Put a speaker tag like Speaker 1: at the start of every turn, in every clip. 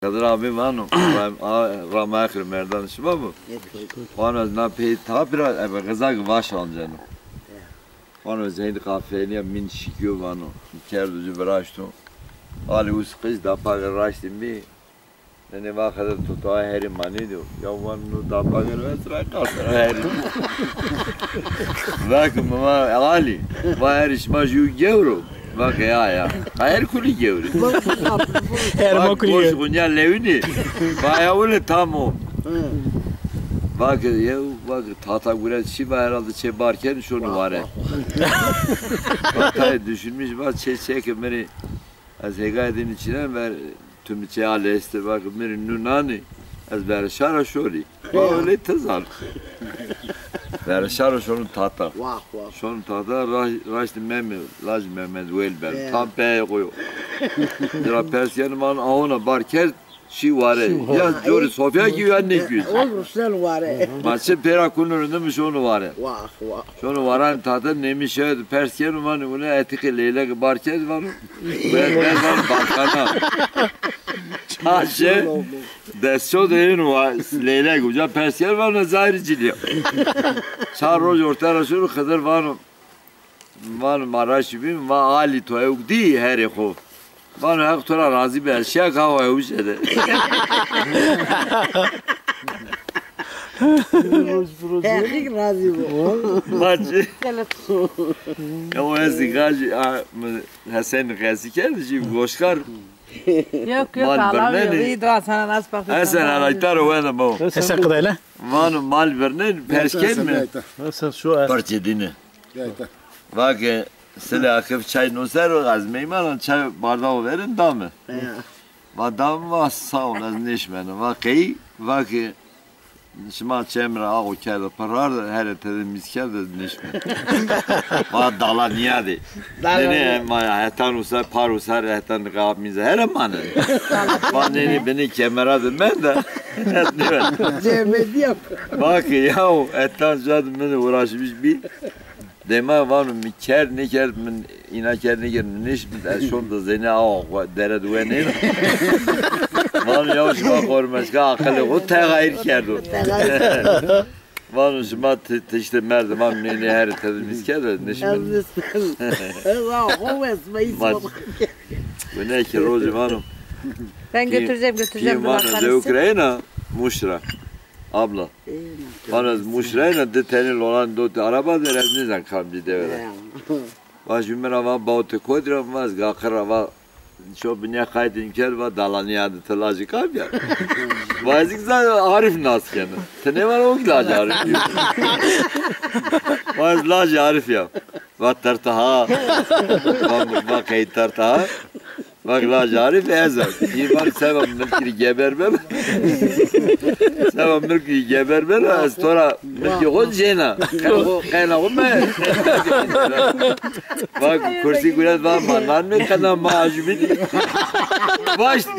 Speaker 1: Kadir abi vano, rama akhir merdan şuba bu. Vano na pe tapira ebe gazak vaş alacağım. Vano zeydi kafeliye min şikiyo vano. Kerdu züberaştu. Ali uskız da pagar raştim bi. Ne vakada tuta heri mani diyor. Ya vano da pagar vesra kasra heri. Lakin mama Ali, va her işma ju gevro. Bak ya. Her kuli gevri.
Speaker 2: Her kuli gevri.
Speaker 1: Boş bunya levni. Baya öyle tam o. Bak ya bak tahta güzel şey var herhalde şey barken şunu var ya. Bak düşünmüş bak çek beni az hegayedin içine ver tüm şey aleste bak beni nunani az ver şara şori. Öyle tezar. Ver şara şunu tahta. Şunu tahta raştı Mehmet lazım Mehmet Welber tam pe koyuyor. Dira Persiyan man ağına barker şey var ya diyor Sofya gibi anne gibi.
Speaker 3: Olur sen var.
Speaker 1: Maçı pera kunurunda mı şunu var. Şunu varan tadı neymiş ya Persiyan man bunu etiki leylek barker var. Ben bakana. Çaşı deso deyin var leylek uca Persiyan var zahirciliği. Çar roz ortaya şunu kadar var. Var maraşibim var Ali toyukdi her eko. Bana hak tora razı bir şey kahve uçede.
Speaker 3: Hakik razı bu.
Speaker 1: Maçı. Ya o ezikacı Hasan Gazi geldi şimdi Goşkar.
Speaker 4: Yok alamıyor. İyi doğa sana nasıl bakıyorsun?
Speaker 1: Hasan alaytar o ne bu?
Speaker 2: Hasan kadayla.
Speaker 1: Manu mal vernen persken mi?
Speaker 2: Hasan şu an.
Speaker 1: Parçedini. Bak Sele akıf çay nozer o azmeyim ama çay bardağı verin da mı? Vadam var sağ ol az neşmeni. Vakı vakı şıma çemre ağ kâda parar her temiz kâda neşmen. Va dala niyadi. Ne ma hatan usar par usar hatan gab mize her manı. Va ne beni kemeradı ben de.
Speaker 3: Cemedi yap.
Speaker 1: Bak ya etten zaten beni uğraşmış bir. Dema var mı ker ne ker min ina ker ne ker niş mi şunda zene ağ dere duene var ya şu kormaz ka akıllı o tagayir kerdu var şu işte merdiven ne her temiz kerdu niş mi
Speaker 3: Allah hoves meis
Speaker 1: bu ne ki rozi varım
Speaker 4: Ben götüreceğim
Speaker 1: var da Ukrayna muşra abla. Bana muşrayla de tenil olan do araba der ne zan kamdi devre. Baş ümra va baute kodra vaz gakra va şu binya kaydın ker va dalaniya de telaji kab ya. Vazik zan arif nas kana. Tene var o ilacı arif. Vaz lacı arif ya. Va tartaha. Va kay tartaha. Bak la jarif ezar. İyi var sevam mülkü gebermem. Sevam mülkü gebermem. Az sonra mülkü hod jena. Kayna olma. Bak kursi gület var manan mı kana maaşbidi. Baştı.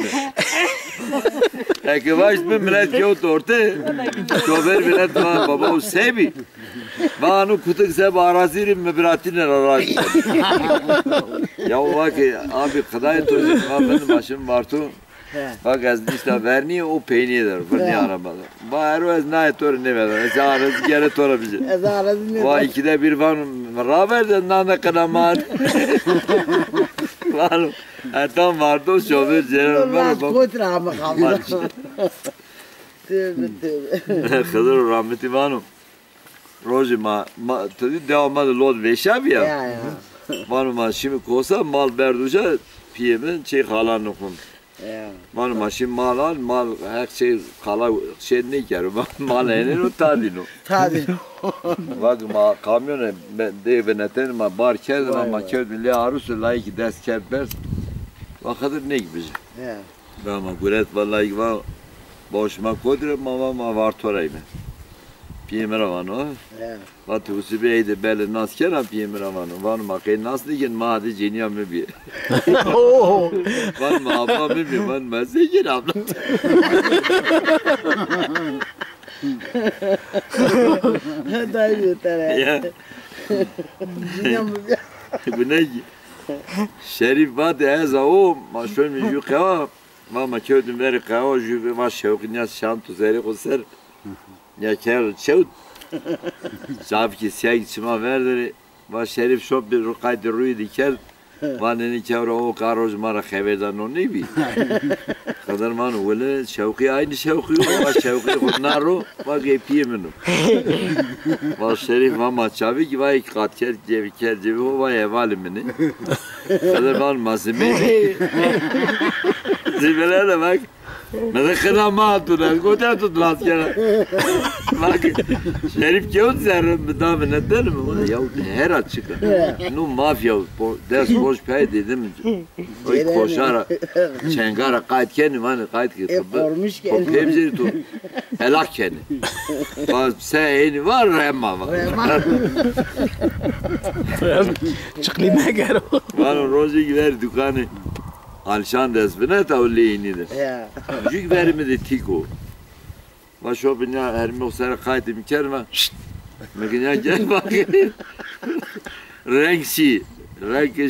Speaker 1: Peki baştı millet kağıt orta. Şoför millet var baba o sebi. Banu kutuk seb arazirim mebratine arazi. Ya bak abi kadayı tozun benim başım vardı. Bak az işte verniye o peynirdir. Verniye arabada. Bağır az ne tor ne ver. Ezarız geri tora bize. Vay ikide bir var raverden nane kanaman. Var. Adam vardı o şoför Celal var.
Speaker 3: Kotra ama kaldı.
Speaker 1: Kızır rahmeti vanım. Rozi ma tadı devamlı lod veşab ya. Vanım şimdi kosa mal berduca piyemin şey halanı kun. Vanım şimdi mal her şey kala şey ne ker mal enen o tadino. Bak ma kamyona de veneten ma bar kerden ma kerd bile arus layık ders kerbers. Vakadır ne gibi. Ama guret vallahi va boşma kodre ma var torayım. Piyemravano. Vat usibe de belle naskera piyemravano. Van ma kay nas digen ma de jeniya me bi. Van ma abla me bi van ma segen abla.
Speaker 3: Dayı tere.
Speaker 1: Ya. Bu ne ki? Şerif vat eza o ma şöyle mi yuka. Mama köyden veri kao jübe var şevkin ya şantu zeri kuser. Ya ker çev. Şavki siyah içime verdi. Va şerif şop bir rukaydı ruyu diker. Vaneni kevra o karoj mara xeverdan o ne bi. Kadar manu öyle şevki aynı şevki va şevki kunaro va gepiye menu. Va şerif mama çavi ki va iki kat cevi o va evali meni. Kadar manu mazimeni. Zibelerle bak. Mezekına mağdur, koca tutmaz kere. Bak, Şerif kağıt zerre müdavin eder mi? Ya her açık. Nu mafya, ders boş pay dedim. O koşara, çengara kayıt kendi, hani kayıt ki.
Speaker 3: Formuş kendi.
Speaker 1: Hepsi tu, helak kendi. Bak, seyini var, remma var.
Speaker 2: Çıkli meğer o.
Speaker 1: Bana rozi gider dükkanı. Alşan desbine tavliyinidir.
Speaker 3: Ya.
Speaker 1: Jük verimi de tiko. Başo binya hermi o sera kaydı mikerme. Mekinya gel bak. Renk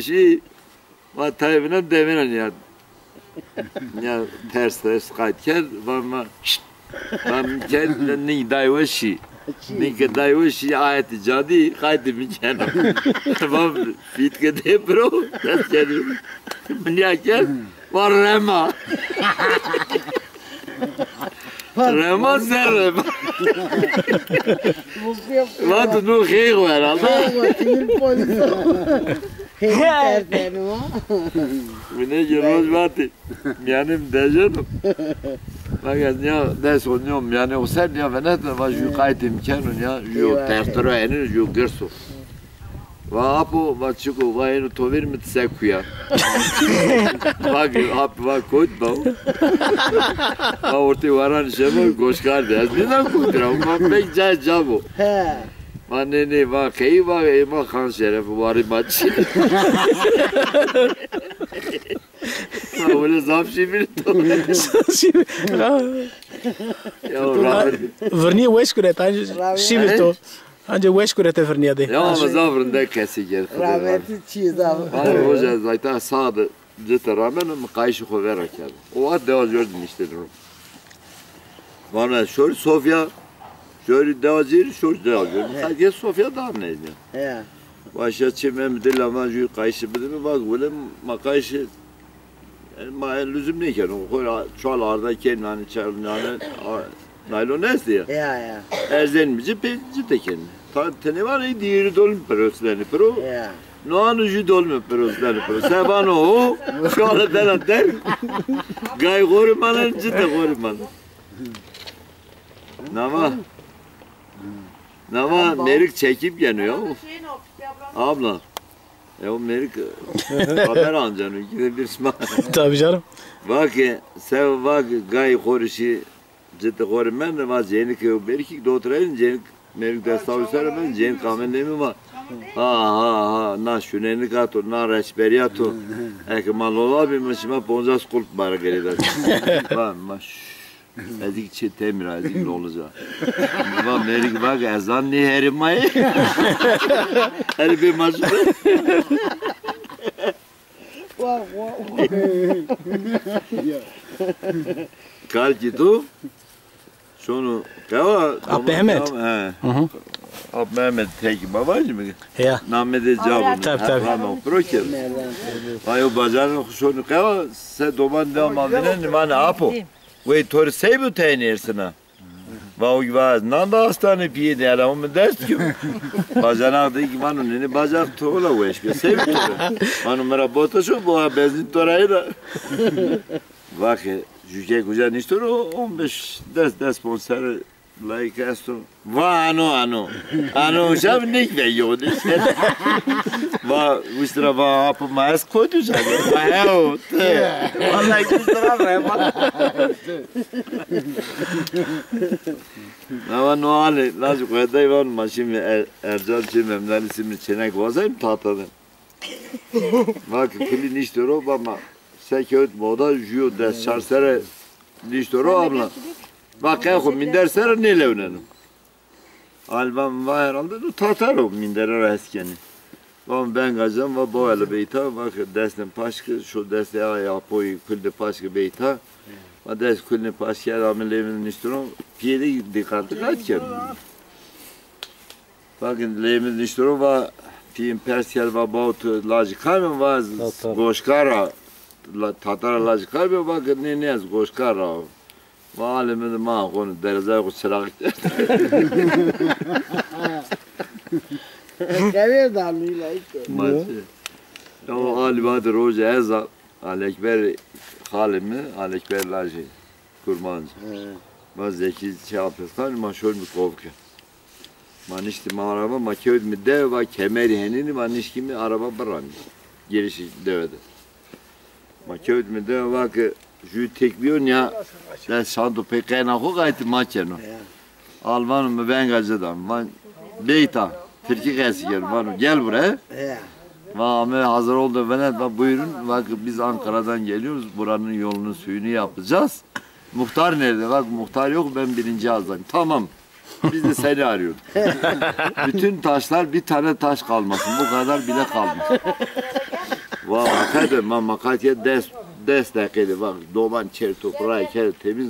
Speaker 1: şi. Va taybına demenen ya. Ya ters kaydı ker. Vama. Vam ker ni dayveşi. Ni dayveşi ayeti jadi kaydı mikerme. Vam fitke de bro. Ters geliyor. Binya gel. Var rema. Rema serre. Wat nu gego herhalde. Mine geroz vati. Mianim dejenom. Fakat ya des onyom yani o sen ya venet va ju kaytim kenun ya ju tertoro eni ju gerso. Va apo va çuko va eno tovir mit sekuya. Va koyt ba. Va orti varan şemo goşkar de. Neden kutra? Va pek cabo.
Speaker 3: He.
Speaker 1: Va ne va key va ema kan şeref var maç. Va öyle zapşi bir to. Ya rahmet.
Speaker 2: Vernier wesh kuret, şivis to. Anca wesh kuret vernier de.
Speaker 1: Ya ama zavrında kesiger.
Speaker 3: Rahmetli çiğdam.
Speaker 1: Hani hoca zaten sağda cidden rağmen kayışı kovarak yani. O at devam gördün işte durum. Bana şöyle Sofya, şöyle devam ediyor, şöyle devam ediyor. Sadece Sofya daha neydi?
Speaker 3: Ya.
Speaker 1: Başa çimem dil ama şu kayışı bilir mi? Bak böyle ma kayışı ma lüzum ne ki? O çoğal ardayken hani çarpınağını naylon neyse ya.
Speaker 3: Ya.
Speaker 1: Erzenmici peci de kendi. Tane var ya diğeri dolum peroslarını pero.
Speaker 3: Ya.
Speaker 1: No hanno giù dolme peroslarını pero. Sebano o şu anda ben der. Gay gormanın ciddi gorman. Nama merik çekip geliyor. Abla. O merik haber ancanı ikide bir sma.
Speaker 2: Tabii canım.
Speaker 1: Bak sev bak gay gorişi ciddi gorman var jenik belki dotrayın jenik merik destavuslar ben jenik kamenlemi var. Ha na şuneni kato na reşberiyato. Ek malola bir mışma ponzas kulp bara gelirler. Va maş. Ezik çi temir ezik ne olacak? Va merik bak ezan ni herimay. Her bir maç.
Speaker 3: Vah.
Speaker 1: Kalki tu. Şunu kava.
Speaker 2: Ab Mehmet.
Speaker 1: He. Ab Mehmet tek babacı mı?
Speaker 2: Ya.
Speaker 1: Namede cevabını.
Speaker 2: Tabii.
Speaker 1: Tamam. Proker. Ayo bacanı şunu kava. Se doman devam avinen mane apo. Ve tor sebu tenersina. Vau gvaz nanda hastane piye de ala mı ders ki. Bacanak da ki manu nene bacak tola veş be sebu tola. Manu mera bota şu bu benzin torayı da. Bak jüke güzel niştoro 15 ders sponsor like esto. Va ano şab nik ve yodi. Va ustra va apo mais koydu já. Va o. Vallahi ustra va. Ama noale lazım koyday var maşin Ercan çimemler isimli çenek vazayım tahtada. Bak pili niştoro ama seköt moda jüyo des çarsere niştoro abla. Bak ya minder sera ne levnenim. Albam var herhalde du tataro minder eskeni. Ben gazam va boğalı beyta bak destem paşkı şu deste ya poy külde paşkı beyta. Adesso quelle passiamo a levare piedi di carta cacchia. Bakın levin niştoro va film Persiyel va baut lajikam va goşkara tatara lajikam bakın ne yaz goşkara va alemi ma konu derza ko çırak.
Speaker 3: Kaver dalıyla işte.
Speaker 1: Maçı. O alibadır roja eza alekber halimi alekber laji kurmancı. Baz zeki şey yapıyorsan ma şöyle bir kovke. Manişti ma araba ma köyd mi dev va kemeri henini manişki mi araba baran. Girişi devede. Ma köyd mi dev va ki jü tekbiyon ya ben sandu pekena ho gayti maçeno. Alman mı ben gazedan. Man beyta Türkiye gelsin gel buraya. Ahmet hazır oldu bana buyurun bak biz Ankara'dan geliyoruz buranın yolunu suyunu yapacağız. Muhtar nerede? Bak muhtar yok ben birinci ağızdayım. Tamam. Biz de seni arıyorduk. Bütün taşlar bir tane taş kalmasın. Bu kadar bile kalmış. Hakikaten makatiye destekedi. Bak doban çer toprağı ker temiz.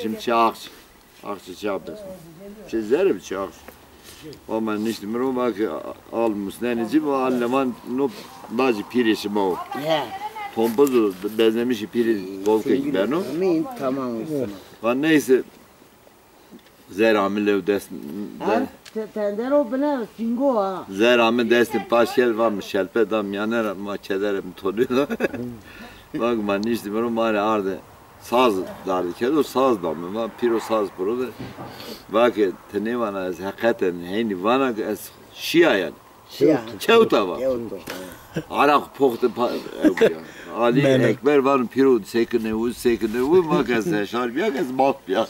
Speaker 1: Şimdi çağakçı. Akçı çağapesın. Çizerim çağakçı. Ama işte mero bak almış nenici bu Alman no bazı pirisi bu. Tompozu bezlemiş piri golke gider no.
Speaker 3: Tamam.
Speaker 1: Van neyse Zerami dest.
Speaker 3: Tender o bana singo ha.
Speaker 1: Zerami destin paşkel varmış şelpe dam yaner maçederim toluyor. Bak man işte mero mare arde. Saz dardı kedo saz damı va piro saz burada. Bak tene vana hakikaten hani vana şia yani. Çevta var. Arak pohte Ali ekber var piro sekene u makası şarbiya kız bak ya.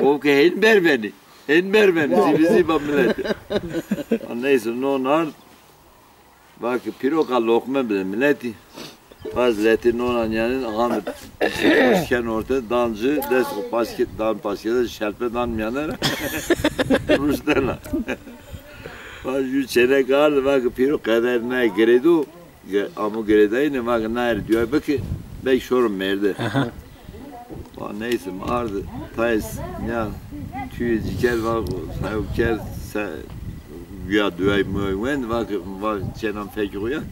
Speaker 1: O ke henber beni. Henber beni bizi millet. Neyse no nar. Bak piro ka lokma bile milleti. Hazreti Nonanyan'ın Ahmet Başkan orta dancı desko basket dan baskete şelpe dan yanar. Ruslarla. Bak şu çene kaldı bak piro kadar ne geredu ama gereday ne bak ne diyor bak bek şorum merde. Bak neyse vardı tayız ya tüy cikel var sayıker ya duay müven bak çenem fekir yak.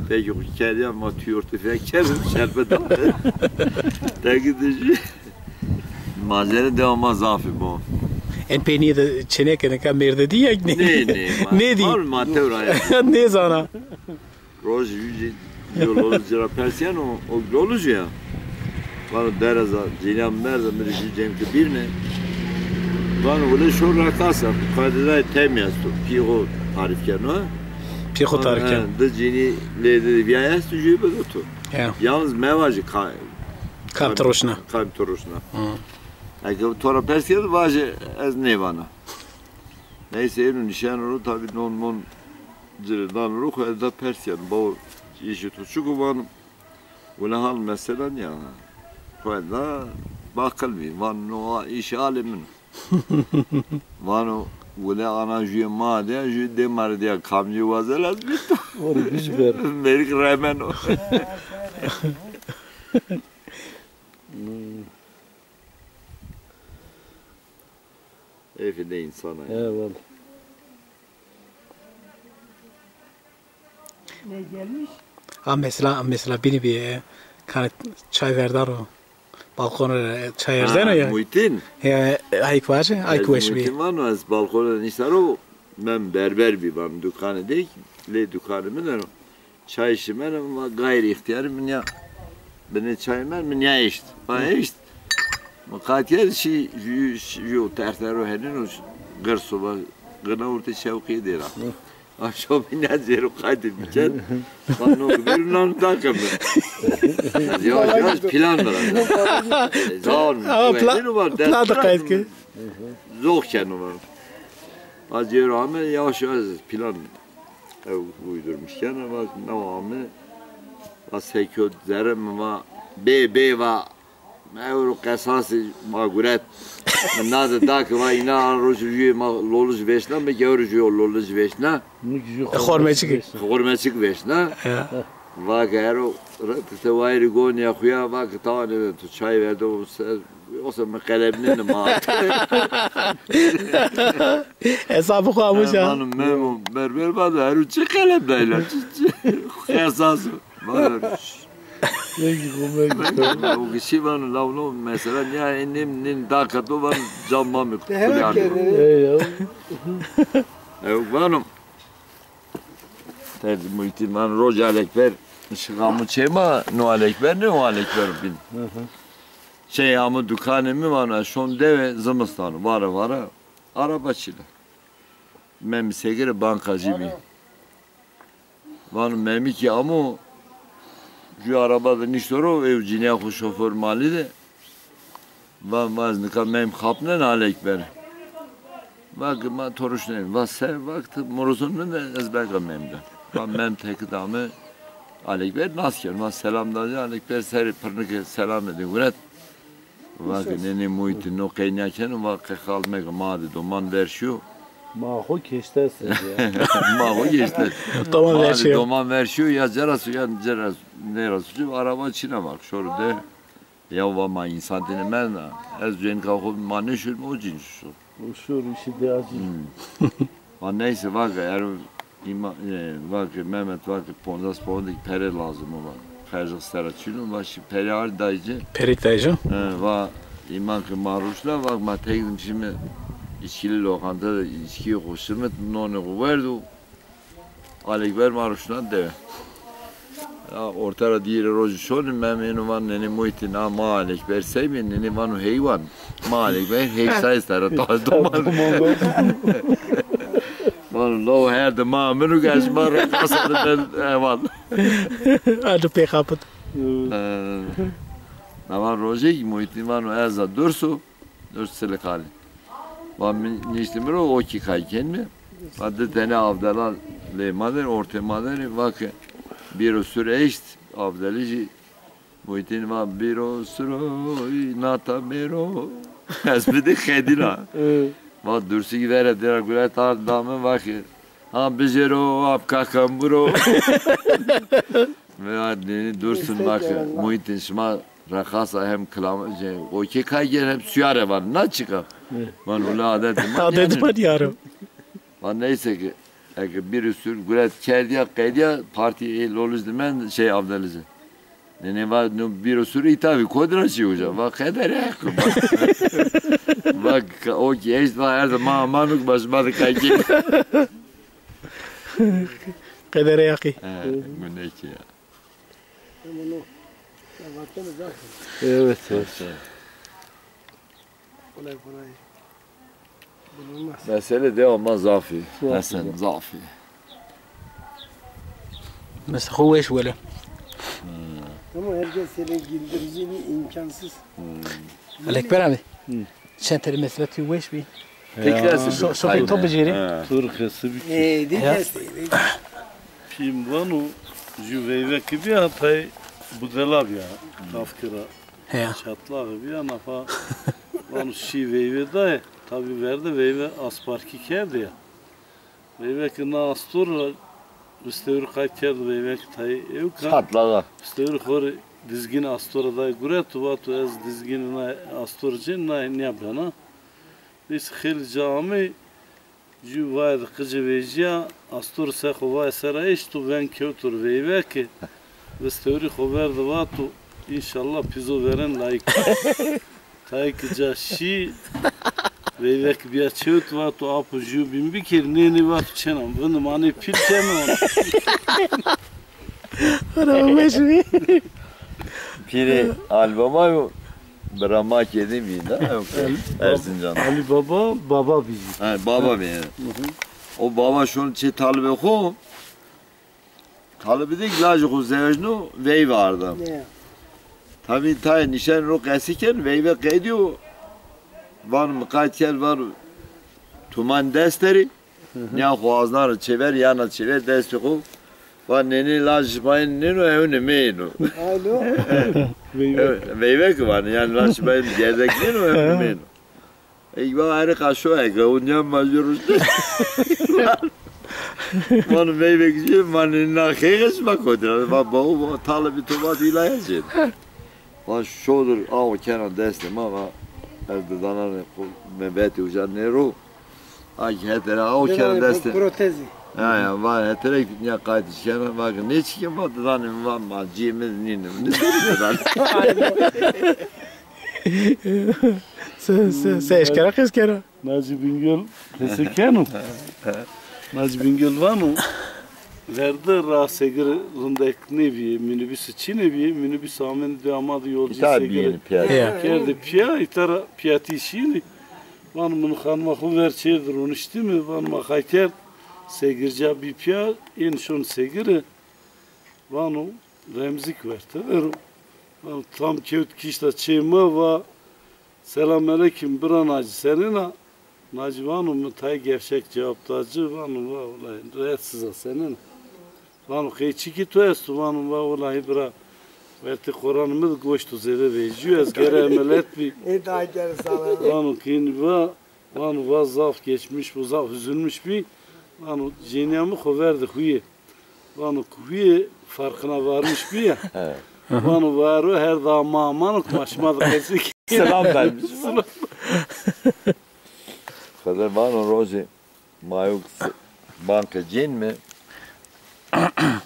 Speaker 1: Peki bu hikaye ama tüyor tüfekler şerbe dalı. Tekidici. Malzeme devamlı zaafı bu.
Speaker 2: En peni de çeneke ne kamerde diye ne? Ne di?
Speaker 1: Var madde oraya.
Speaker 2: Ne sana?
Speaker 1: Roz yüce yolcu Persiyan o yolcu ya. Var deraza cilam nerede bir cemke bir ne? Var öyle şu rakasa kadar temiyaz piyo tarifken o.
Speaker 2: Piyho tarifken.
Speaker 1: Da cini lede viyayas tücüğü bedotu. Yalnız mevacı
Speaker 2: Kam troşna.
Speaker 1: Kam troşna. Eğer tora Persiyan vacı ez ne bana. Neyse en nişan onu tabi non zirdan ruh elde Persiyan bu işi tutuşu kuvan. Buna hal mesela ya. Koyda bakıl mi van no iş alemin. Vano Vole ana jüye madde jüye demar diye kamcı vazelas bitti.
Speaker 5: Onu güzel.
Speaker 1: Merik rağmen o. Evde insana.
Speaker 5: Evet.
Speaker 3: Ne gelmiş?
Speaker 2: Ha mesela biri bir kan çay verdar o. Balkona çay erzeno ya.
Speaker 1: Muhittin.
Speaker 2: Ya ayık var ya, ayık veş bir.
Speaker 1: Muhittin var mı? Az balkona niştaro. Ben berber bir var. Dükkanı değil. Le dükkanı mı der o? Çay içmen ama gayri ihtiyarım ya. Beni çay men ya içti. Ben içti. Makatiye şey ju tertero hedin o gırsoba gına orta şevki der. Aşağı bina zero kaydı biçen. Bana o bir nan takım. Yavaş plan var.
Speaker 2: Plan da kaydı ki.
Speaker 1: Zor kendi var. Az yer ama yavaş plan uydurmuşken bak devamı aseko zerem va be va Euro kasası maguret. Nada dak va ina rojuyu ma loluj veşna me geruju loluj veşna.
Speaker 2: Hormecik.
Speaker 1: Hormecik veşna. Bak eğer o tevayri gon yakıya bak tamam evet çay verdi o zaman kalemini mi attı?
Speaker 2: Hesabı koymuş ya.
Speaker 1: Benim memnun berber bana her üç kalem değil. Esası. Bana o kişi bana lavlo mesela ya nin dakika var camma mı kutuyor. Evet benim. Terdi muhittin ben roja alekber. Şıkamı çema no alekber ne o alekber bin. Şey ama dükkanımı var şon deve zımıstan var arabaçıyla. Ben segere bankacı bir. Var memi ki ama şu arabada niştoro ev cinya şoför mali de. Var maznika mem kapnen alekber. Bak ma toruşnen vase vakti morozun ne ezberga memde. Ben tek damı alekber nasker ma selam da alekber ser pırnık selam edin guret. Bak nene muhittin no kaynaken vak kalmak madı doman versiyo.
Speaker 5: Maho geçtersin ya.
Speaker 1: Maho geçti.
Speaker 2: Doman versiyo.
Speaker 1: Doman versiyo ya cerası ya cerası nerası araba çine bak şurada. Ya vama insan denemen az jen kalkıp manışır mı o cinsu.
Speaker 5: O şu işi de acı.
Speaker 1: Neyse bak eğer bak Mehmet bak pondas pondik pere lazım o bak. Kajık seraçını başı pere ardayıcı.
Speaker 2: Perik dayıcı.
Speaker 1: Va iman ki maruşla bak ma tekdim şimdi içkili lokantada içkiyi hoşurmet nonu verdu. Alekber maruşla deve. Ortara diğer roju şonu memnun var nene muhittin ama alekber sevmeyen nene vanu heyvan. Ma alekber heysayız tara doman. Van lo her de ma menu gas mar kasada ben van.
Speaker 2: Hadi pek kapıt.
Speaker 1: Navan roje muhittin vanu erza dursu sele kali. Van niştimir o ki kayken mi? Adı tane avdalan le mader orta mader vak bir süre eşt avdalici muhittin van bir süre nata bero. Esbide khedina. Va dursu gider eder güler tar damı vak. Ha bizero apka kamburo. Ve adını dursun bak muhittin şma rakasa hem kılamacı. O ki kaygen hep suyare var. Ne çıkar? Van ula adet.
Speaker 2: Adet var yarım.
Speaker 1: Van neyse ki bir sürü gület kediya parti loluz demen şey avdalizi. Ne var bir sürü itabi kodraçı hocam. Bak kadar ya. Bak o ki eş var her zaman manuk başmadı kaygen.
Speaker 2: Kadere yaki.
Speaker 1: Bu ne ki ya?
Speaker 5: Evet.
Speaker 1: Mesele de ama zafi. Mesela zafi.
Speaker 2: Mesela huveş böyle.
Speaker 3: Ama herkes seni güldüreceğini imkansız.
Speaker 2: Alekber abi. Sen teri mesela huveş bir.
Speaker 1: Tekrar
Speaker 2: Sofi topu jeri.
Speaker 5: Türkçesi bir
Speaker 3: Değil
Speaker 5: vanu juveyve gibi hatay budela ya. Kafkira.
Speaker 2: He.
Speaker 5: Çatla gibi ya nafa. Vanu şi veyve da tabi verdi veyve asparki kerdi ya. Veyve ki na astur üstevir kayıt kerdi veyve ki tay evka.
Speaker 1: Çatlağa.
Speaker 5: Üstevir khori dizgin astura da gure tu ez dizgin na asturcin na ne yapana. Biz khil cami ju vaid kıcı vejya astur se khova sera iş tu ven kötür veyve ki üstevir khover da tu inşallah pizo veren layık. Tayk jashi veyvek bir çöt var tu apu ju bin bir kere ne var çenam bunu mani pil çenam.
Speaker 2: Ana huveş bir.
Speaker 1: Piri albama Brahma kedi miydi? Erzincan.
Speaker 5: Ali baba bizi.
Speaker 1: Ha baba benim. O baba şun çi talbe ko. Talbe dik laj ko zevjnu vey vardı. Tabii tay nişan ro kasiken vey kediyor. Var mı kaçel var. Tuman desteri. Ya boğazlar çever yana çever desti ko. Var neni laj bayın neno evne meyno.
Speaker 3: Alo.
Speaker 1: Veyvek var yani laj bayın gezek neno evne meyno. Eyvah ayrı kaşo ege unyam majuruz. Manu meyve gücü manu nakheyiz bak odur. Bak bu talı bir tomat ilayacı. Lan şodur av kenan destem ama evde danar mebeti ucan nero. Ay hetere av kenan destem.
Speaker 6: Protezi.
Speaker 1: Ya var hetere ya kaydı kenan bak ne çıkıyor bak danim var ma cimiz ninim.
Speaker 2: Se eşkera keskera.
Speaker 5: Naci Bingöl tesekenu. Naci Bingöl var mı? Verdi rasegir rındek nevi minibüsü çinevi minibüs amen devamadı yolcu segir. Kerdi piya itara piyati şini. Van mun xanmaxu ver çedir onu işte mi van maxayker segirca bir piya en şun segiri. Vanu remzik verdi. Van tam kevt kişta çema va selamünaleyküm bir anacı senina. Naci vanu mutay gevşek cevaptacı vanu va vallahi rahatsız senin. Vanu kıyçiki tu estu vanu va vallahi bira verti Kur'an'ımız goştu zede vejiyor ez gere emelet bir.
Speaker 6: Daha geri sana.
Speaker 5: Vanu kin va zaf geçmiş bu zaf üzülmüş bir. Vanu jeniyamı verdi huye. Vanu huye farkına varmış bir ya. Vanu varu her damamanı kumaşmadı kesik.
Speaker 1: Selam vermiş. Kadar Manu Rozi mayuk banka cin mi?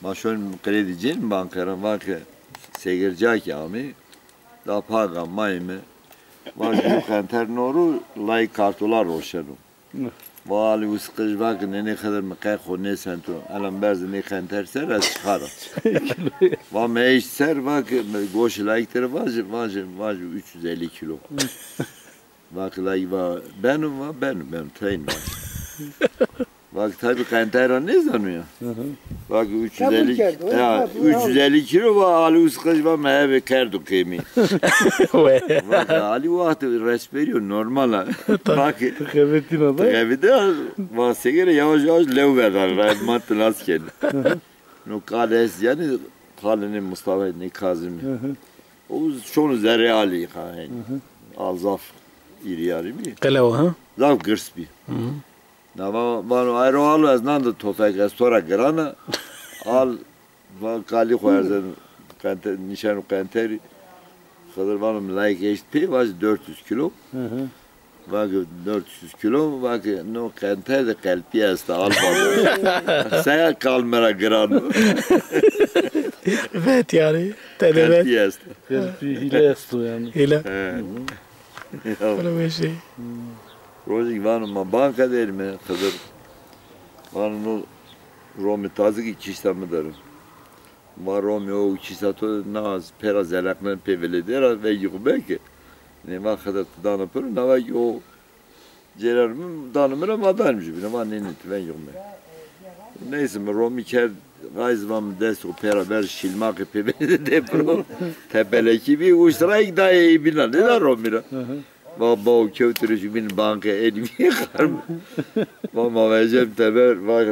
Speaker 1: Ma şöyle kredi cin mi bankara banka segircak ami da paga may mi? Var yukanter noru lay kartular roşenu. Vali uskıj bak ne kadar mı kay khone sentro. Alam berz ne kanter ser az çıkara. Va meiş ser bak goş layıktır var 350 kilo. Bak lay va benim train var. Bak tabii kantera ne zanıyor? Bak 350 kilo var ali uskaj va meyve kerdu kemi. Bak ali vakti respiriyor normal. Bak
Speaker 5: Kevetina da.
Speaker 1: evde va segere yavaş lev verir rahmat nasken. No kales yani kalenin Mustafa ne Kazım. O şonu zerre ali kayn. Alzaf iri yari mi?
Speaker 2: Kalev ha?
Speaker 1: Zaf gırsbi. Nava banu aeroalu az nanda tofek restora grana al kali koyarsan kanter nişanu kanteri kadar banu layık eşit var 400 kilo. Bak 400 kilo bak no kanter de kalpi hasta al bana. Saya kalmera grano.
Speaker 2: Evet yani. Tabii
Speaker 1: Kalpi hasta.
Speaker 5: Hile estu yani.
Speaker 2: Hile. Öyle bir şey.
Speaker 1: Rozi vanu ma banka der mi kadar vanu no Romi tazik ikişta mı derim. Ma Romi o ikişta to naz pera zelaknen pevele der ve yubeke. Ne va kadar dana per na va o cerarım danımına madanmış bir ama ne net ben yok mu. Neyse mi Romi ker gayzvam des o pera ber şilmak pevele de pro tepeleki bir uçraik da iyi bilen ne Romi'ra. Baba kötürücü bin banka elimi karım. Mama vereceğim tabi bak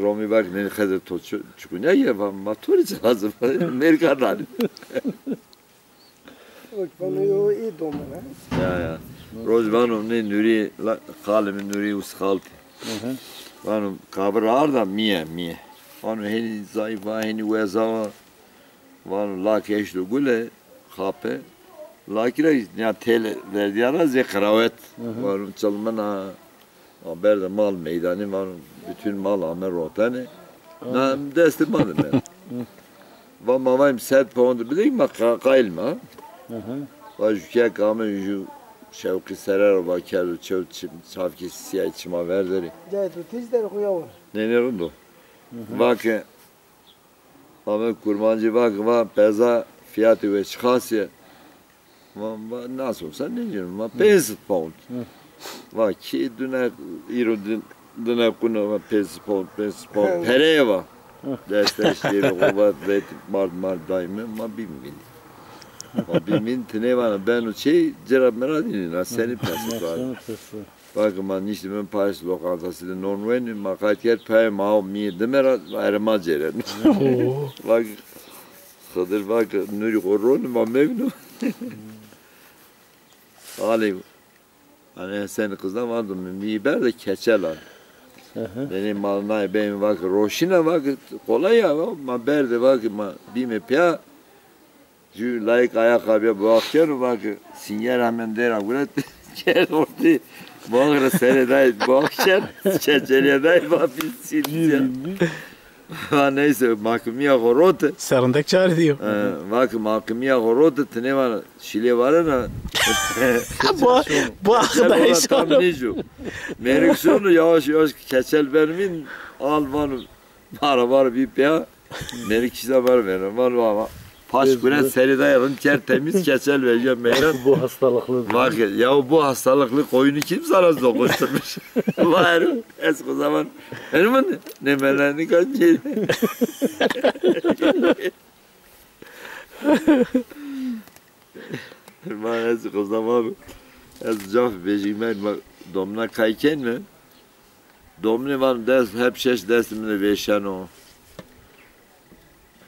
Speaker 1: Romi bak ne kadar çıkıyor ya ben motor lazım. Merkadan.
Speaker 6: Bana yo iyi domana.
Speaker 1: Ya. Rozvano ne nuri kalemi nuri uskalti. Vano kabr arda mie. Vano heni zayıfa heni vezava. Vano la keşlu gule kape. Lakira ya tel verdiyana zekravet var çalmana haber de mal meydanı var bütün mal amer rotane na destek mal ben va mavayım set pound bileyim ma kailma va jüke kame ju şevki serer va kelu çavki siyah çima verderi
Speaker 6: Caytu tizler koyuyor.
Speaker 1: ne rundo bak ama kurmancı bak va peza fiyatı ve çıkasya nasıl olsa ne diyorum? 5 pound. Bak ki düne iro düne kunu 5 pound. Pereye var. Destekleri kovat ve mal daimi ma bimin. Ma bimin tine var ben o şey cerab meradini na seni pası var. Bak man işte ben Paris lokantasında Norveç'in makayet pay ma mi demera erma ceren. Bak Kadir bak nuri korun ma memnun. Ali hani sen kızdan vardı mı? Biber de keçel al. Benim malına benim bak roşina bak kolay ya ma berde bak ma bime pia ju layık ayakkabıya bakıyorum bak sinyal hemen der agulet gel orada bağıra seneday bakışan çeçeliyday bak silsiye neyse mahkemiye horote
Speaker 2: Serindek çağrı diyor.
Speaker 1: bak mahkemiye horote tane var şile var na
Speaker 2: Bu arkadaş
Speaker 1: tam necu Meriksonu yavaş yavaş keçel vermin almanı var bir pia Merikşide var benim var ama Paşkure seridayın tertemiz keçel vereceğim meyran.
Speaker 5: Bu hastalıklı.
Speaker 1: Bak ya bu hastalıklı koyunu kim sana sokuşturmuş? Var eski zaman. Benim ne melani kaçıyor. Ben eski zaman caf bejimler domna kayken mi? Domne var ders hep şeş dersimde veşan o.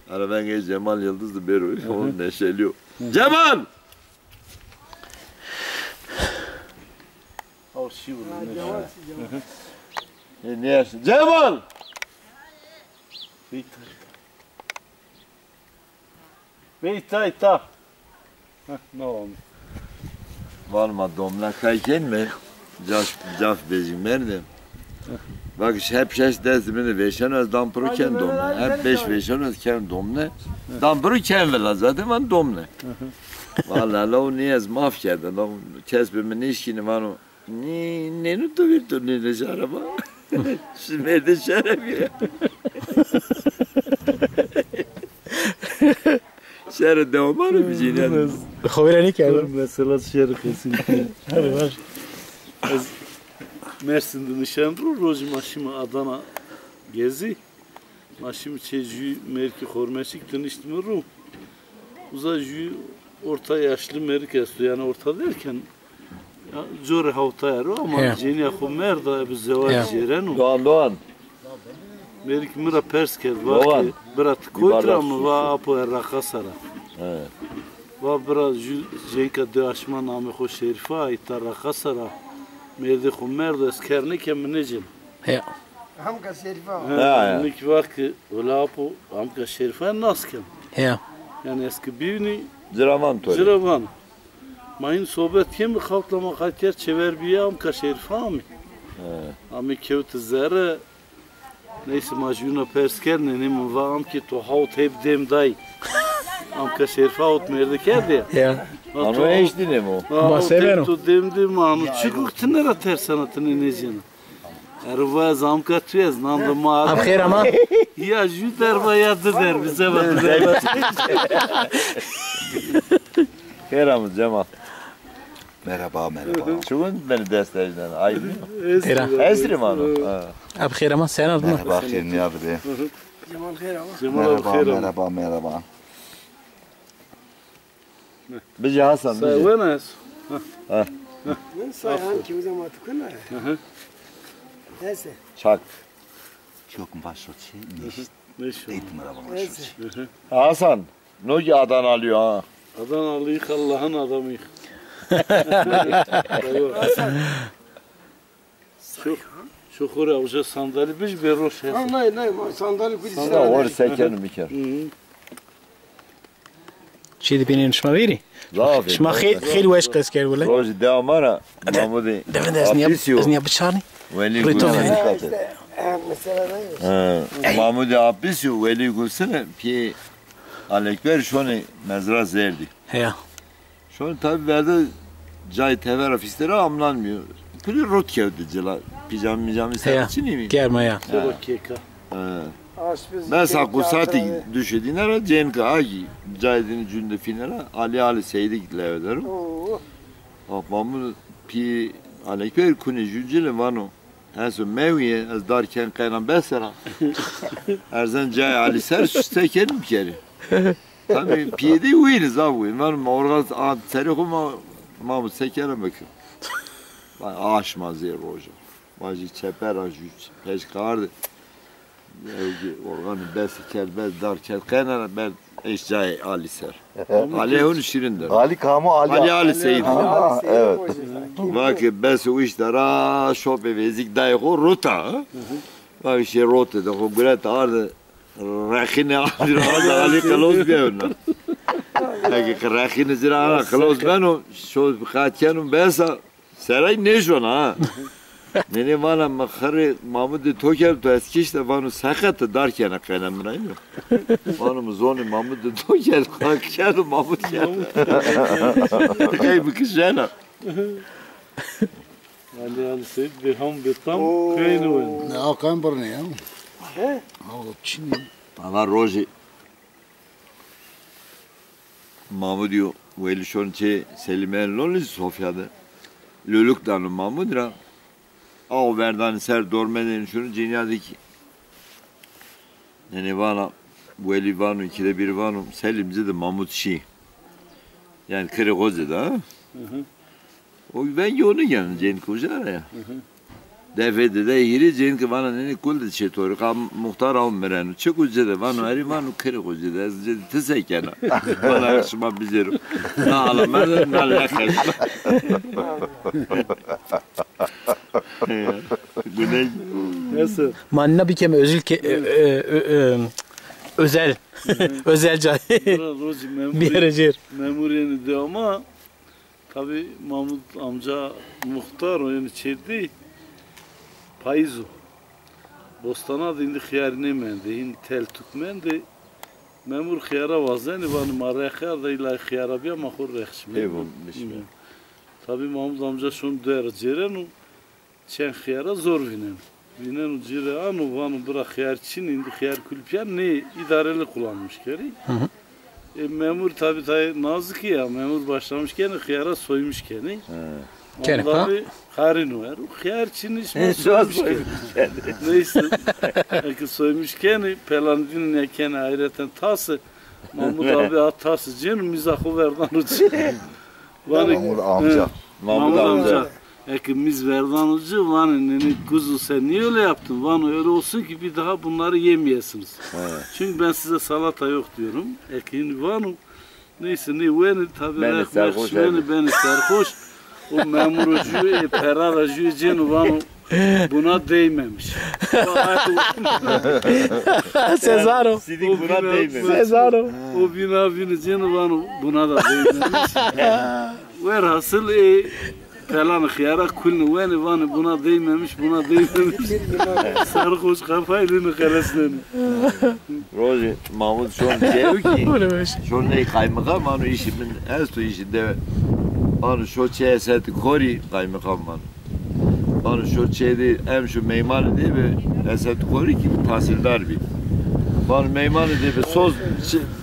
Speaker 1: Ara ben geç Cemal Yıldız'dı Beroy. Onun neşeli o. Cemal! Ne yaşın? Cemal!
Speaker 5: Vejta. Ne oldu?
Speaker 1: Var mı domla kayken mi? Caf bejimler de. Bak hep şeş dersimde veşan az dampuru ken domne. Hep beş veşan az ken domne. Dampuru ken vela zaten ben domne. Vallahi la o niyaz maf kerdi. La kesbimi nişkini var o. Ne nutu bir tur ne şaraba. Şimdi de şarap ya. Şarap devam var mı bir şey ne?
Speaker 2: Haberani geldi.
Speaker 5: Mesela şerif kesinlikle.
Speaker 2: Hadi var.
Speaker 5: Mersin'de nişanlı roji maşımı Adana gezi. Maşımı çeşi merki hormeşik tanıştım ru. Uza jü orta yaşlı merkezdi yani orta derken Jore havtayaro ama jeni akhomer da bir zevaj yeren.
Speaker 1: Doğan.
Speaker 5: Merk mira perskel var ki brat koytra mı va apo rakasara.
Speaker 1: Evet.
Speaker 5: Va brat jenka de aşma namı hoş şerifa ita rakasara. Merdi khomer da skerni kemenecim.
Speaker 2: Ya.
Speaker 6: Ham ka şerifa.
Speaker 1: Ha.
Speaker 5: Nik var ki ola apo amka şerifa naskem.
Speaker 2: Ya.
Speaker 5: Yani eski bivni
Speaker 1: Ziraman toy.
Speaker 5: Ziravan. Mayın sohbet kim xalqlama qater çever biyam ka şerifa mı? Ami kevt zere neyse majuna persker ne vam ki to haut hep dem day. Am ka şerifa ot merde kerdi.
Speaker 2: Ya.
Speaker 1: Ano eşdi ne mo?
Speaker 2: Basevero.
Speaker 5: To dem dem anu çıkık tınera ter sanatını necin. Erva zamka tüyez namda ma.
Speaker 2: Ab khair ama.
Speaker 5: Ya jüter bayadı der bize bak.
Speaker 1: Keramız Cemal.
Speaker 7: Merhaba.
Speaker 1: Şugun beni desteğinden. Ay.
Speaker 2: Tera.
Speaker 1: Esrim ano.
Speaker 2: Ab khair ama sen ardın.
Speaker 7: Merhaba Hilmi abi de.
Speaker 6: Cemal khair ama.
Speaker 7: Merhaba.
Speaker 1: Bizi Hasan.
Speaker 5: Saywenas.
Speaker 6: Ben sayhan ki o zaman tukuna. Neyse.
Speaker 1: Çak.
Speaker 7: Çok mu başlıyorsun?
Speaker 5: Ne şu?
Speaker 7: Eğitim merhaba
Speaker 6: Neyse.
Speaker 1: Hasan. Nogi adan alıyor ha.
Speaker 5: Adanalıyık Allah'ın adamıyık. Şu kore avcı sandalye biz bir roş yapalım.
Speaker 6: Nay sandalye bir
Speaker 1: Sana or sekerim bir kere.
Speaker 2: Şeydi beni nişma veri.
Speaker 1: Zafi.
Speaker 2: Nişma khil wesh qas kar wala.
Speaker 1: Roji devam ara. Mahmudi.
Speaker 2: Devren esniya bıçağını.
Speaker 1: Veli
Speaker 2: Rito
Speaker 1: Gülsene.
Speaker 6: işte mesela neymiş?
Speaker 1: Mahmudi abisi Veli Gülsene. Pi Alekber şunu mezra zerdi.
Speaker 2: Ya.
Speaker 1: Şunu tabi verdi. Cay tever ofisleri amlanmıyor. Kuli rot kevdiciler. Pijami serçini mi?
Speaker 2: Germa ya.
Speaker 5: Şöyle keka.
Speaker 1: Ben sakku saati düşedinler cenka agi caydini cünde finera Ali Seydi gitleverim. Babamın pi Alekber kuni jücele vano. Enso meviye az darken kaynan besera. Erzen cay Ali ser süstekerim kere. Tabii piyede uyiniz abi. Ben organ serikuma Mahmut sekerim bakın. Aşmaz yer hocam. Bacı çeper acı peş kardı. Organı besiker, darker, kaynana ben eşcai Ali ser. Ali onu şirindir.
Speaker 7: Ali Kamo Ali.
Speaker 1: Ali Seyit.
Speaker 7: Evet.
Speaker 1: Vakit bes o işte ra şope vezik dayı o rota. Bak işte rota da o gret ardı. Rakine ardı ali kalos biyona. Peki rakine zira kalos beno şu kaçyanım besa saray ne şu ha. Nene bana makarı Mahmud Toker to eski işte bana sakatı darken kaynam ne mi? Bana mı zonu Mahmud Toker kalkıyor Mahmud ya. Kay bir kişana.
Speaker 5: Yani şey bir ham betam kayını var.
Speaker 8: Ne akan barne ya.
Speaker 6: He?
Speaker 8: Al Çin.
Speaker 1: Ama Roji Mahmud diyor veli şonçe Selim'in loli Sofya'da. Lülük danı Mahmud ra. Av verdan ser dormeden şunu dünyadaki. Yani bana bu eli vanu ikide bir vanu Selim'de de Mahmud Şi. Yani Kırıkoz'da ha. O ben yonu yani Cenk Hoca ya. Defede de yeri Cenk bana ne kulde çetori kam muhtar av meren. Çok ucada bana eri vanu Kırıkoz'da azıcık tezekena. Bana akşama bilirim. Ne alamaz ne alakası. Güney.
Speaker 5: Nasıl?
Speaker 2: Manna bir keme özel özel cay.
Speaker 5: Rozi
Speaker 2: Bir yere cer.
Speaker 5: memuriyeni de ama tabi Mahmut amca muhtar o yani çerdi payzu. Bostana da indi xiyarine mendi, indi tel tukmendi. Memur xiyara vazeni bana maraya xiyar da ila xiyara biya mahur rekşmi.
Speaker 1: Eyvallah.
Speaker 5: Tabi Mahmut amca şunu der cerenu çen xiyara zor vinen. Vinen cire anu vanu bırak xiyar çin indi xiyar kulpiyan ne idareli kullanmış geri. Memur tabi nazik ya memur başlamışken xiyara soymuşken.
Speaker 2: Kene ha?
Speaker 5: Harin var. Xiyar çin ismi soymuşken. Neyse. Eki soymuşken pelandinin yeken ayreten tası Mahmut abi atası cin mizahı verdan ucu.
Speaker 7: Mahmud amca.
Speaker 5: Mahmut amca. Ekimiz verdan ucu vani nene kuzu sen niye öyle yaptın? Vani öyle olsun ki bir daha bunları yemeyesiniz. Çünkü ben size salata yok diyorum. Ekin vanu neyse ne veni tabi
Speaker 1: Beni serhoş
Speaker 5: beni serhoş. O memur ucu perar ucu cin vanu buna değmemiş.
Speaker 2: Cesaro.
Speaker 1: Sidik buna değmemiş.
Speaker 2: Cesaro.
Speaker 5: O bina cin vanu buna da değmemiş. Velhasıl Pelan xiyara kulni veni vani buna değmemiş, buna değmemiş. Sarhoş kafayla kaleslen.
Speaker 1: Rozi Mahmud şu an diyor ki
Speaker 2: Bu ne beş?
Speaker 1: şu ne kaymakam anu işimin estu işinde anu şu çeyset kori kaymakam man. Anu şu çeydi hem şu meyman diye bir eset kori ki tahsildar bir. Anu meyman diye bir söz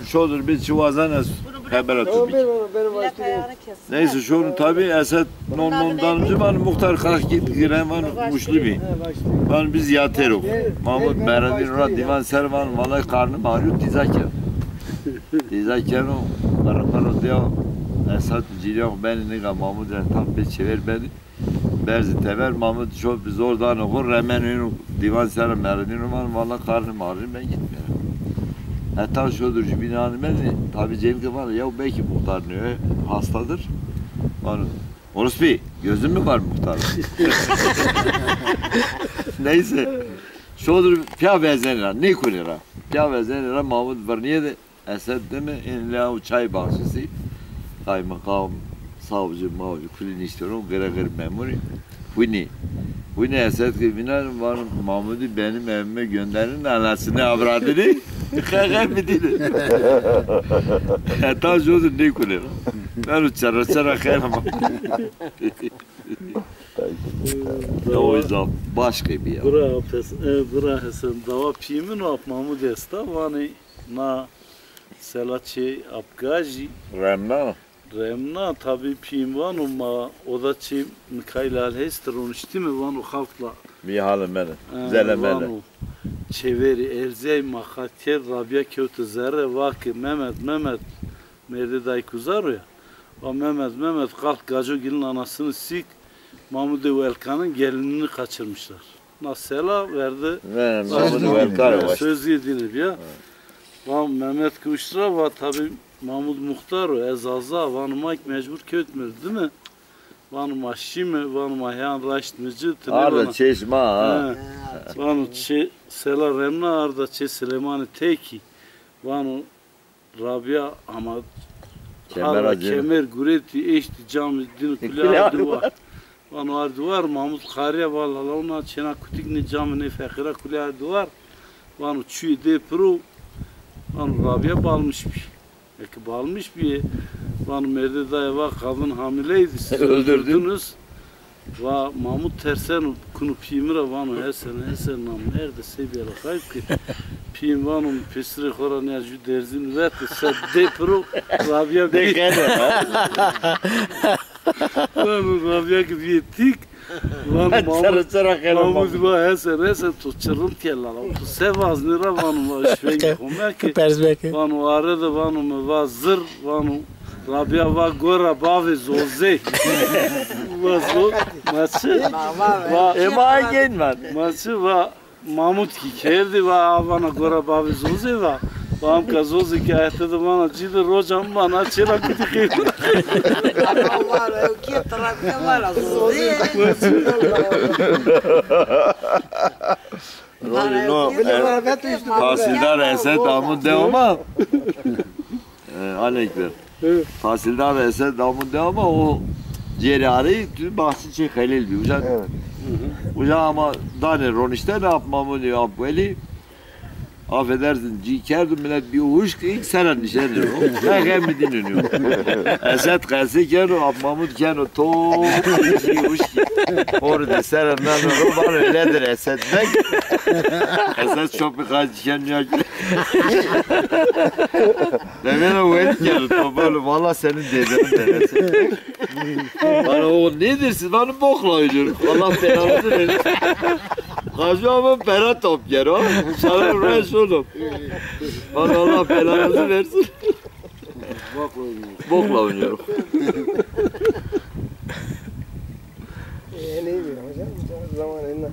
Speaker 1: şodur bir çuvazan es haber atıyor.
Speaker 6: Benim başım.
Speaker 1: Neyse şunu tabi Esed nondanımcı var muhtar kalk git giren var muşlu bir. Ben biz yaterok. Mahmut Beradin Ura Divan Servan vallahi karnım ağrıyor dizaken. Dizaken o karakaro diyor Esed ciliyor beni ne kadar Mahmut yani tam bir çevir beni. Berzi tever Mahmut çok biz oradan okur remen ünü Divan Servan Beradin var vallahi karnım ağrıyor ben gitmiyorum. Hatta şudur şu binanın beni tabi Cemke var ya belki muhtar diyor hastadır. Orası bir gözün mü var muhtar? Neyse. Şudur pya benzenir ne kulera. Pya benzenir Mahmut var niye de Esed değil mi? İlla o çay bahçesi. Kaymakam, savcı, mavcı, kulin istiyorum. Gara memuri. Bu ne Esed ki binan var Mahmut'u benim evime gönderin anasını avradını. Kaka mı dedi? Hatta şudur ne kulera. Ben uçara kayamam. O yüzden başka bir ya.
Speaker 5: Bura Hasan dava pimin o Mahmud esta vani na selaçi apgaji Remna tabi pim van ama o da çi Mikail Alhester onuşti mi van o halkla
Speaker 1: bir halim benim. Zelemeli.
Speaker 5: Çeveri Erzey Makatir Rabia Kevte Zerre Vaki Mehmet Merdi Daykuzar ya. O Mehmet kalk Gacogil'in anasını sik Mahmud Velkan'ın gelinini kaçırmışlar. Nasela verdi.
Speaker 1: Mahmud Velkan var.
Speaker 5: Söz yedinip ya. Van Mehmet Kuşra var tabi Mahmud Muhtar o Ezaza Van Mike mecbur kötmür değil mi? Vanu maşime, vanu mahyan raştmıcı.
Speaker 1: Arda çeşme ha.
Speaker 5: Vanu sela remna arda Süleyman'ı teki. Vanu Rabia ama kemer gureti eşti cami din kule ardı var. Vanu ardı var Mahmut Khariya vallahi ona çena kutikni cami ne fakira kule ardı var. Vanu çüy de pro. Vanu Rabia balmış bir. Peki balmış bir. Vanu merde dayıva kadın hamileydi. Siz öldürdünüz. Va Mahmut Tersen kunu pimira vanu hesen nam nerede sebiyala kayıp ki pim vanu pesri horan ya ju derzin vette sad de pro Rabia
Speaker 1: Dekene.
Speaker 5: vanu Rabia ki viettik vanu Mahmut va hesen tutçırım kella tu sevaz nira vanu va şvengi komaki vanu arada vanu me va zır vanu Rabia va gora bave zoze. Maçı va
Speaker 1: Ema gelmez.
Speaker 5: maçı va Mahmut ki kerdi va avana gora bave zoze va. Vam kazoze ki ayette de bana cide rojam bana çela kuti ki.
Speaker 3: Allah o ki tarafı var zoze.
Speaker 1: Tahsildar Esed Damud Devama. Alekber. Tahsildar Esed Damud Devama o cerari bahsi şey Halil diyor. Ucan, ucan ama dane Roniş'te ne yapmamı diyor Abveli. Affedersin, cikerdim millet bir uğuş ki ilk senen nişendir o. Ne hem dinleniyor. Esed kası keno, Abmamut keno, bir uğuş ki. Orada senenden o bana öyledir Esed bek. Esed çok bir kaç keno. Ben o öyle keno, böyle valla senin dediğin de Esed. Bana o nedir siz bana bokla oynuyor. Allah belanızı verir. Kazı ama pera top yer o. Sana uğraş oğlum. Bana Allah belanızı versin. Bokla oynuyorum.
Speaker 6: Ne bileyim hocam, zamanında.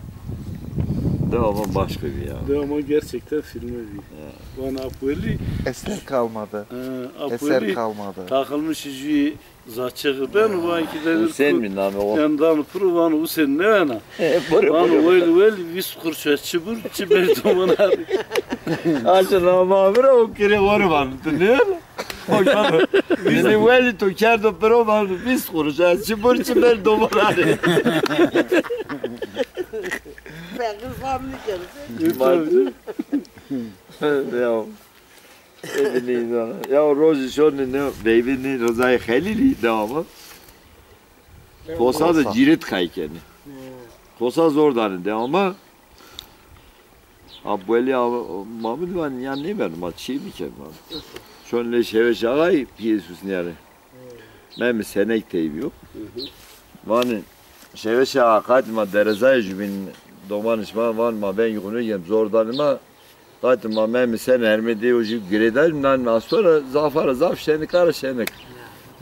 Speaker 1: Devamı başka bir ya.
Speaker 5: Devamı gerçekten filme bir. Bana Apoli.
Speaker 7: Eser kalmadı. Eser
Speaker 5: Apoli
Speaker 7: kalmadı.
Speaker 5: takılmış yüzüğü zaçığı ben o iki de
Speaker 1: Sen mi lan o?
Speaker 5: yandan puru vanı bu sen ne ana? Vanı öyle vis kurşa çıbır çıbır domana.
Speaker 1: Açın ama bir o kere var var. Ne? O yani bizi öyle to kerdo pero var vis kurşa çıbır çıbır domana.
Speaker 3: Ben family geldi.
Speaker 1: Ya. Ya Rozi şonu ne beyvini Rozay Halili devamı. Kosa da cirit kaykeni. Kosa zordan devamı. Abveli Mahmud var ya ne var ma çiğ mi ki var. Şonle şeve şagay piyesus yani. Ben senek teybi yok. Vani şeve şaga katma derezay jubin domanışma var ma ben yukunu zordanıma Zaten ben sen ermedi o jip giredim lan sonra zafara zaf şenik ara şenik.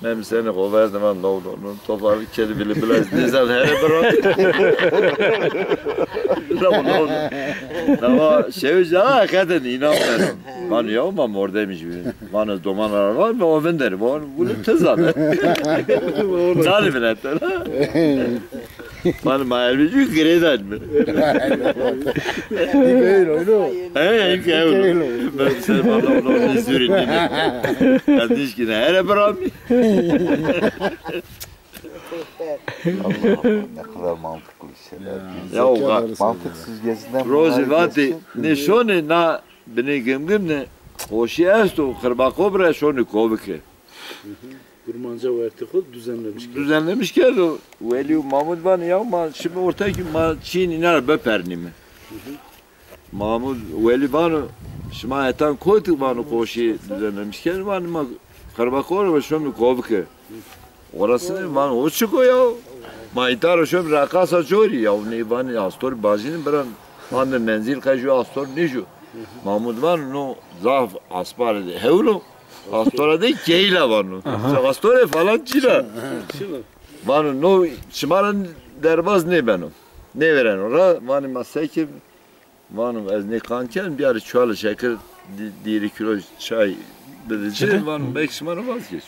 Speaker 1: Ben seni kovardım ben doğru toparlı kedi bile biraz dizel her bro. Ama şey hakikaten inanmıyorum. Ben yapmam oradaymış bir. Bana domanlar var mı o vender. Bunu tezane. Zalim etti. Bana mahalleci giredim mi?
Speaker 7: Değil oyunu.
Speaker 1: İlk evim. Ben sen bana onu izlerim. Kardeş ki her bro.
Speaker 7: Allah'ım ne kadar mantıklı şeyler.
Speaker 1: Ya o
Speaker 7: Mantıksız gezinden
Speaker 1: Rozi vati ne şone na beni gemgim ne hoşi esto kırbako bre şone kovike.
Speaker 5: Kurmanca vertikul düzenlemiş.
Speaker 1: Düzenlemiş ki o Veli Mahmud bana ya ma şimdi ortaki ma Çin iner beperni mi? Mahmud Veli bana şma etan koydu bana hoşi düzenlemiş ki bana ma kırbako bre şone kovike. Orası ne bana o çıkıyor ya. Ma itaro şöyle rakasa çori ya ne bana astor bazinin bran Anne menzil kaju astor neju. Mahmud var no zaf aspar de hevlo. Astora de keyla var no. Astore falan çila. Var no şımaran derbaz ne benim. Ne veren ora var masaki var az ne kanken bir ara çuvalı şeker 1 kilo çay dedi. Var beş şımara vazgeç.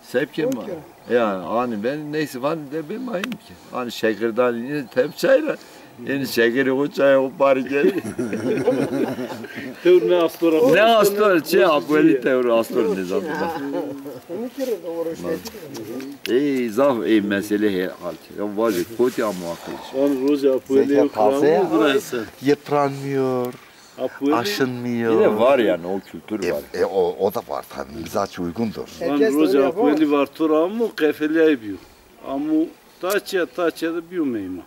Speaker 1: Sepke mi? Yani hani ben neyse hani de ben mayım ki. Hani şekerden yine tepçayla. Yani şekeri o çaya o bari gel.
Speaker 5: Tevr ne astora?
Speaker 1: Ne astor şey abeli tevr astor ne zaman. Ey zaf ey mesele he halt. Ya var ya koti amuakı.
Speaker 5: Van roja apueli
Speaker 7: Zeka taze ya.
Speaker 5: burası.
Speaker 7: Yıpranmıyor,
Speaker 5: Apueli.
Speaker 7: aşınmıyor.
Speaker 1: Yine var yani o kültür var.
Speaker 7: O da var tabii. Mizaç uygundur.
Speaker 5: Van roja apueli var toramu kefeli biyo. Amu taçya da biyo meyma.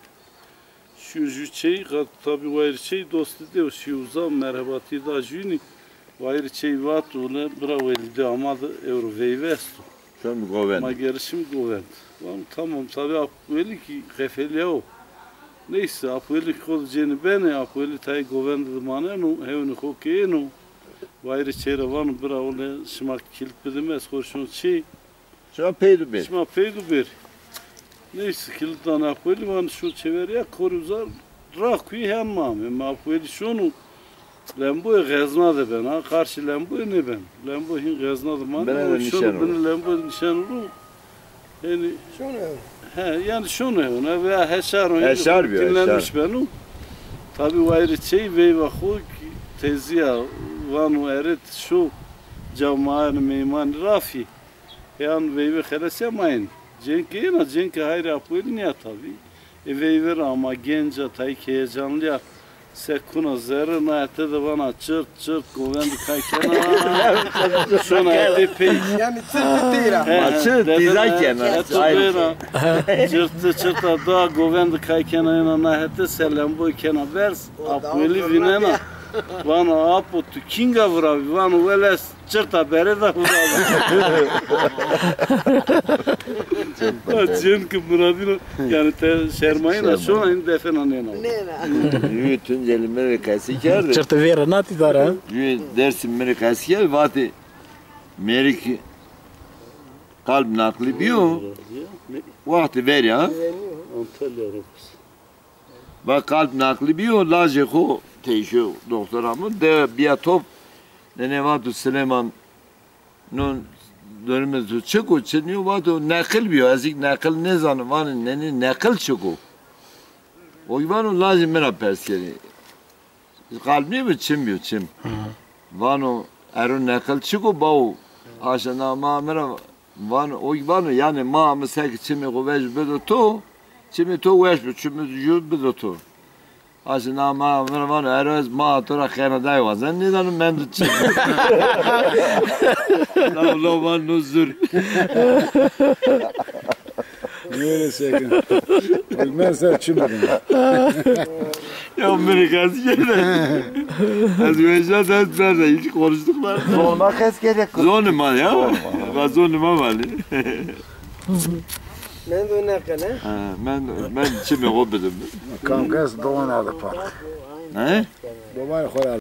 Speaker 5: Şu şey tabi var şey dostu de şu uzam merhabati da juni var şey vat ona bravo elde amadı euro veyvesto.
Speaker 1: Sen mi goven?
Speaker 5: Ma gerişim govend. Tamam tabi apueli ki kefeli o. Neyse apueli kol jeni bene apueli tay govend manenu hevni kokenu. Var şeyre van bravo ne şmak kilpedemez hoşun şey.
Speaker 1: Şuna peydu bir.
Speaker 5: Şma peydu bir. Neyse kilitlen apueli van şu çeveriye koruzar rakvi yanmam. Ama apueli şunu lembo gazna da ben ha karşı lembo ne ben. Lembo hin gazna da man.
Speaker 1: Ben de nişan
Speaker 5: Ben lembo nişan olu. Yani
Speaker 6: Şunu
Speaker 5: yani şunu ona veya heşar onu
Speaker 1: Heşar bir,
Speaker 5: dinlenmiş benu. Tabi vayrı şey ve vahu teziya vanu eret şu cemaat meyman rafi. Yani ve khalas yamayın. Cenk hayır apueli niye tabi. Ve ama genca tay heyecanlı sekuna zerre ete de bana çırt govendi kaykana. Şuna ete pey.
Speaker 6: yani tırtı değil.
Speaker 1: Maçı dizayken.
Speaker 5: Çırt da govendi kaykana na ete selam boy kena vers apueli vinena. Vano apo tu kinga vravi vano veles çırta bere da vravi. Cenk muradino yani şermayına şuna in defena nena.
Speaker 1: Yürü tüncelim Amerika'sı geldi.
Speaker 2: Çırtı vera nati dara.
Speaker 1: Yürü dersim Amerika'sı geldi. Vati Amerika kalp nakli biyo. Vakti ver ya.
Speaker 5: Antalya Rus.
Speaker 1: Bak kalp nakli biyo. Laje ko teşo doktoramın de bir top ne vatu Süleyman nun dönümüzü çıkıyor çınıyor vatu nakil biyo. Azik nakil ne zanı var ne nakil çıkıyor. O yüzden lazım mera persiyeli. Kalbi mi çim çim. Vano erun nakil çıkıyor bavu. Aşağıda ma mera vano o yüzden yani ma mesela çimi kuvvet bedo to çimi to veş çimi jud bedo to. Aşağıda ma mera vano eroz ma tora khana dai vazan ne zanım ben de çim. Lo van nuzur.
Speaker 8: Böyle sakın. Bilmezler çimdin.
Speaker 1: Ya Amerika'sı geldi. Az önce sen hiç konuştuklar.
Speaker 7: Zorla kes gerek.
Speaker 1: Zonuma ya. Zonuma var.
Speaker 6: Ben de ne kadar?
Speaker 1: Ben çimi koydum.
Speaker 8: Kamkas doğan adı park.
Speaker 1: Ne?
Speaker 8: Babayı koyar.